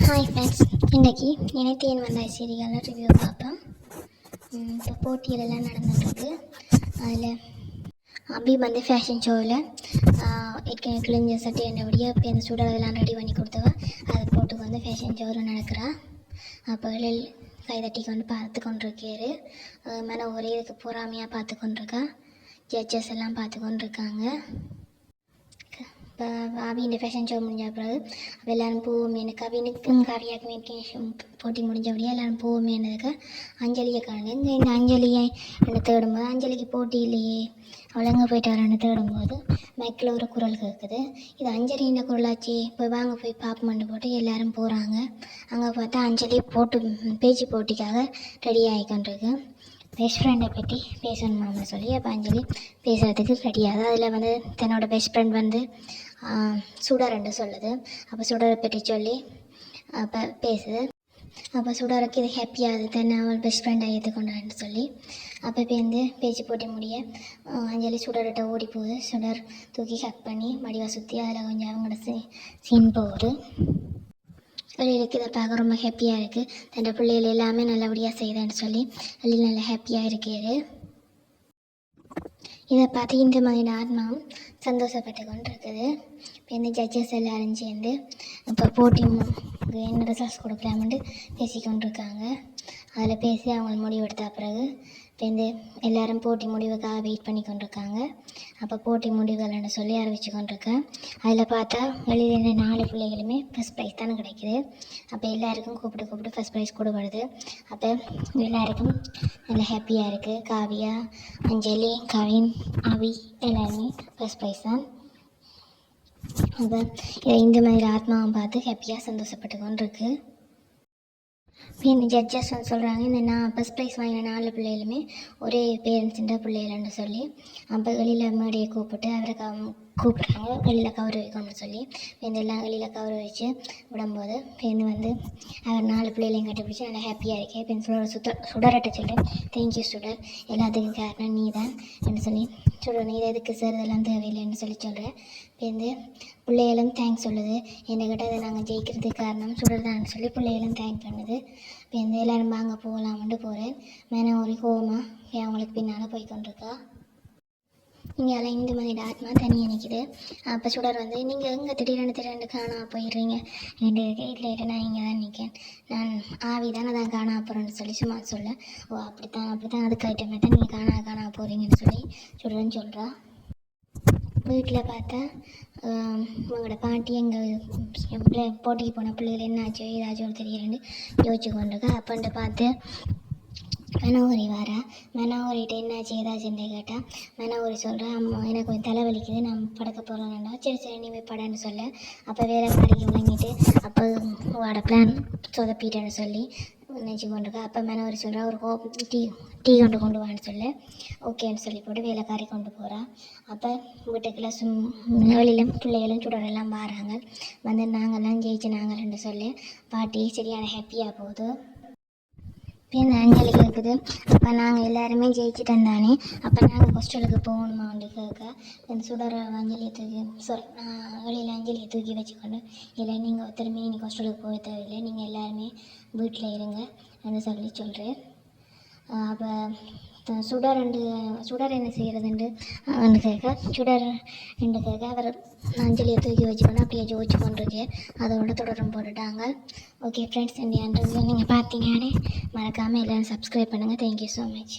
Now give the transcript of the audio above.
Hi friends, இன்றைக்கி இணைத்து என் வந்தாய் சீரியலில் ரிவ்யூ பார்ப்போம். இப்போ போட்டிகளெல்லாம் நடந்துகிட்ருக்கு. அதில் அபி வந்து ஃபேஷன் ஷோவில் ஏற்கனவே கிழிஞ்ச சட்டை என்னபடியாக இப்போ இந்த சுடரெல்லாம் ரெடி பண்ணி கொடுத்தவ அதை போட்டு வந்து ஃபேஷன் ஷோவில் நடக்கிறா. அப்போ கைதட்டி கொண்டு பார்த்து கொண்டிருக்காரு. மேலே ஒரே இதுக்கு பொறாமையாக பார்த்து கொண்டிருக்கா. ஜட்ஜஸ் எல்லாம் பார்த்து கொண்டிருக்காங்க. இப்போ அவியின் ஃபேஷன் ஷோ முடிஞ்ச பிறகு அப்போ எல்லோரும் போவோமே, எனக்கு அவினுக்கும் காவியாக்கும் போட்டி முடிஞ்சபடியாக எல்லோரும் போவோமேன்றதுக்கு அஞ்சலியை காணுங்க. இந்த அஞ்சலியை என்னை தேடும்போது அஞ்சலிக்கு போட்டி இல்லையே, அவளங்க போயிட்டு வரேன்னு தேடும்போது மைக்கில் ஒரு குரல் கேட்குது. இது அஞ்சலின்ற குரலாச்சு, போய் வாங்க போய் பார்ப்போம்னு போட்டு எல்லோரும் போகிறாங்க. அங்கே பார்த்தா அஞ்சலி பேச்சு போட்டிக்காக ரெடி ஆகிக்கொண்டிருக்கு. பெஸ்ட் ஃப்ரெண்டை பற்றி பேசணுமான்னு சொல்லி அப்போ அஞ்சலி பேசுகிறதுக்கு ரெடியாகுது. அதில் வந்து தன்னோட பெஸ்ட் ஃப்ரெண்ட் வந்து சுடர்ன்னு சொல்லுது. அப்போ சுடரை பற்றி சொல்லி அப்போ பேசுது. அப்போ சுடருக்கு இது ஹாப்பியாகுது, தன்னை அவள் பெஸ்ட் ஃப்ரெண்டாக ஏற்றுக்கொண்டான்னு சொல்லி. அப்போ பேருந்து பேச்சு போட்டி முடிய அஞ்சலி சுடர்கிட்ட ஓடி போகுது. சுடர் தூக்கி ஹக் பண்ணி மடிவாக சுற்றி அதில் கொஞ்சம் அவங்களோட சீன் போகுது. வெளியிலுக்கு இதை பார்க்க ரொம்ப ஹாப்பியாக இருக்குது. தன்னோட பிள்ளைகள் எல்லாமே நல்லபடியாக செய்தேன்னு சொல்லி வெளியில் நல்லா ஹாப்பியாக இருக்கிறது. இதை பார்த்து இந்த மாதிரி ஆத்மாவும் சந்தோஷப்பட்டு கொண்டு இருக்குது. இப்போ இந்த ஜட்ஜஸ் எல்லோரும் சேர்ந்து இப்போ போட்டி என்ன ரிசல்ட்ஸ் கொடுக்கலாம்னு பேசிக்கொண்டிருக்காங்க. அதில் பேசி அவங்க முடிவெடுத்த பிறகு இப்போ இந்த எல்லோரும் போட்டி முடிவுக்காக வெயிட் பண்ணி கொண்டிருக்காங்க. அப்போ போட்டி முடிவுகள்னு சொல்லி அறிவிச்சு கொண்டிருக்கேன். அதில் பார்த்தா வெளியில் 4 பிள்ளைகளுமே ஃபஸ்ட் ப்ரைஸ் தானே கிடைக்கிது. அப்போ எல்லாருக்கும் கூப்பிட்டு ஃபஸ்ட் ப்ரைஸ் கொடுப்படுது. அப்போ எல்லாருக்கும் நல்லா ஹாப்பியாக இருக்குது. காவியா, அஞ்சலி, கவின், அவி எல்லாருமே ஃபஸ்ட் ப்ரைஸ் தான். அப்போ இந்த மாதிரி ஆத்மாவை பார்த்து ஹாப்பியாக சந்தோஷப்பட்டு கொண்டிருக்கு. இப்போ இந்த ஜட்ஜஸ் வந்து சொல்கிறாங்க, இந்த ஃபஸ்ட் ப்ரைஸ் வாங்கின 4 பிள்ளைகளுமே ஒரே பேரண்ட்ஸுன்ற பிள்ளைகள்னு சொல்லி அப்போ வெளியில் மேடையை கூப்பிட்டு அவரை கூப்பிட்றாங்க. வெளியில் கவர் வைக்கணும்னு சொல்லி இந்த எல்லாம் வெளியில் கவர் வச்சு விடும்போது பேருந்து வந்து அவர் 4 பிள்ளைகளையும் கட்டிப்பிடிச்சி நல்லா ஹாப்பியாக இருக்கேன். இப்போ சுடர்கிட்ட சொல்கிறேன், தேங்க்யூ சுடர், எல்லாத்துக்கும் காரணம் நீ தான் என்று சொல்லி சுடர், நீ எதுக்கு சார் இதெல்லாம் தேவையில்லைன்னு சொல்லி சொல்கிறேன். பேருந்து பிள்ளைகளும் தேங்க்ஸ் சொல்லுது, என்னைக்கிட்ட அதை நாங்கள் ஜெயிக்கிறதுக்கு காரணம் சுடர் தான் சொல்லி பிள்ளைகளும் தேங்க் பண்ணுது. இப்போ எந்த எல்லோரும் வாங்க போகலாம்னு போகிறேன். மேலே ஒரு கோவமாக அவங்களுக்கு பின்னால் போய் கொண்டிருக்கா. இங்கே எல்லாம் இந்த மாதிரி ஆத்மா தனியாக நிற்கிது. அப்போ சுடர் வந்து நீங்கள் எங்கே திடீரெண்டு காணா போயிடுறீங்க ரெண்டு இல்லை நான் இங்கே தான் நிற்கேன், நான் ஆவி தானே தான் காணா போகிறேன்னு சொல்லி சும்மா சொல்ல, ஓ அப்படித்தான் அதுக்கு ஐட்டமே தான் நீங்கள் காணா போகிறீங்கன்னு சொல்லி சுடர்ன்னு சொல்கிறா. வீட்டில் பார்த்தா உங்களோட பாட்டி எங்கள் போட்டிக்கு போன பிள்ளைகள் என்னாச்சோ ஏதாச்சும் தெரியலன்னு யோசிச்சு கொண்டிருக்கா. அப்பன்ட்டு பார்த்து மனோகரி வாரா. மனோகரிகிட்ட என்னாச்சு ஏதாச்சுன்னு கேட்டால் மனோகரி சொல்கிறா, அம்மா எனக்கு கொஞ்சம் தலைவலிக்குது, நான் படுக்க போகிறேன்டா. சரி நீ போய் படன்னு சொல்ல. அப்போ வேலை கடைக்கு வாங்கிட்டு அப்போ வாட பிளான் சொதப்பிட்டேன்னு சொல்லி நினச்சி கொண்டிருக்கா. அப்போ மனோகரி சொல்கிறா, ஒரு டீ கொண்டு வான்னு சொல்ல ஓகேன்னு சொல்லி போட்டு வேலைக்காரி கொண்டு போகிறா. அப்போ வீட்டுக்குள்ளே வெளியில் பிள்ளைகளும் சுடரெல்லாம் வராங்க. வந்து நாங்கள்லாம் ஜெயிச்சு சொல்லி பாட்டி சரியான ஹாப்பியாக போகுது. இந்த அஞ்சலி கேட்குது, அப்போ நாங்கள் எல்லாருமே ஜெயிச்சுட்டோம் தானே, அப்போ நாங்கள் ஹாஸ்டலுக்கு போகணுமா அப்படி கேட்க இந்த சுடர அஞ்சலியை வெளியில் அஞ்சலியை தூக்கி வச்சுக்கொண்டு, இல்லை நீங்கள் ஒருத்தருமே இன்னைக்கு ஹாஸ்டலுக்கு போக தேவையில்லை, நீங்கள் எல்லாருமே வீட்டில் இருங்க என்று சொல்லி சொல்கிறேன். அப்போ சுடர் என்ன செய்கிறதுண்டு கேட்க சுடர் என்று கேட்க அவர் அஞ்சலியை தூக்கி வச்சுக்கொண்டு அப்படியே ஜோதிச்சு கொண்டிருக்கேன். அதோட தொடரும் போட்டுட்டாங்க. ஓகே ஃப்ரெண்ட்ஸ், இந்த நீங்கள் பார்த்தீங்கன்னே மறக்காமல் எல்லோரும் சப்ஸ்கிரைப் பண்ணுங்கள். Thank you so much.